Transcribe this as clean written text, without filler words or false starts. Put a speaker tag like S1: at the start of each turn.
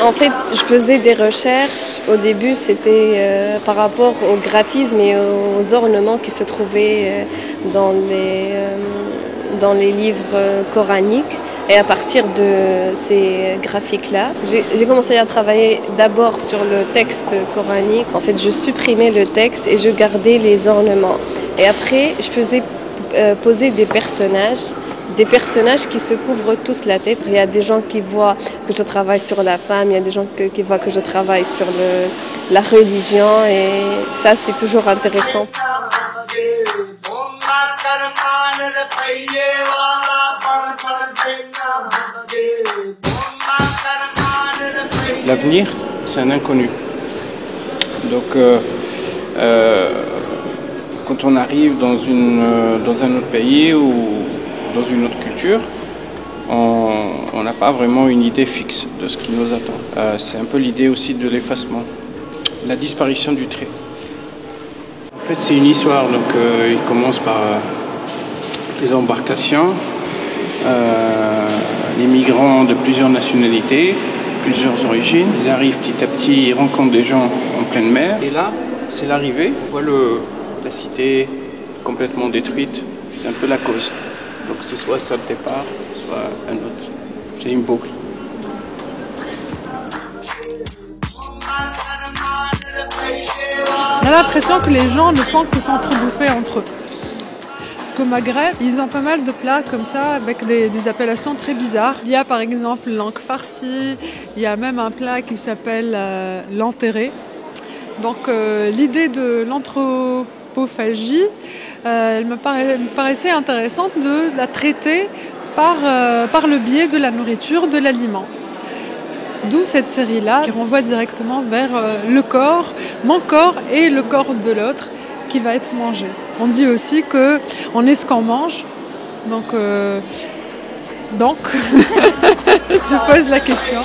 S1: En fait, je faisais des recherches. Au début, c'était par rapport au graphisme et aux ornements qui se trouvaient dans les livres coraniques. Et à partir de ces graphiques-là, j'ai commencé à travailler d'abord sur le texte coranique. En fait, je supprimais le texte et je gardais les ornements. Et après, je faisais poser des personnages qui se couvrent tous la tête. Il y a des gens qui voient que je travaille sur la femme, il y a des gens qui voient que je travaille sur la religion, et ça, c'est toujours intéressant.
S2: L'avenir, c'est un inconnu. Donc, quand on arrive dans un autre pays ou dans une autre culture, on n'a pas vraiment une idée fixe de ce qui nous attend. C'est un peu l'idée aussi de l'effacement, la disparition du trait. En fait, c'est une histoire. Donc, il commence par les embarcations, les migrants de plusieurs nationalités, plusieurs origines. Ils arrivent petit à petit, ils rencontrent des gens en pleine mer. Et là, c'est l'arrivée. On voit la cité complètement détruite. C'est un peu la cause. Donc c'est soit ça le départ, soit un autre. C'est une boucle.
S3: On a l'impression que les gens ne font que s'entrebouffer entre eux. Parce qu'au Maghreb, ils ont pas mal de plats comme ça, avec des appellations très bizarres. Il y a par exemple l'encre farcie, il y a même un plat qui s'appelle l'enterré. Donc l'idée de l'anthropophagie, elle me paraissait intéressante de la traiter par le biais de la nourriture, de l'aliment. D'où cette série-là qui renvoie directement vers le corps, mon corps et le corps de l'autre qui va être mangé. On dit aussi qu'on est ce qu'on mange, donc je pose la question.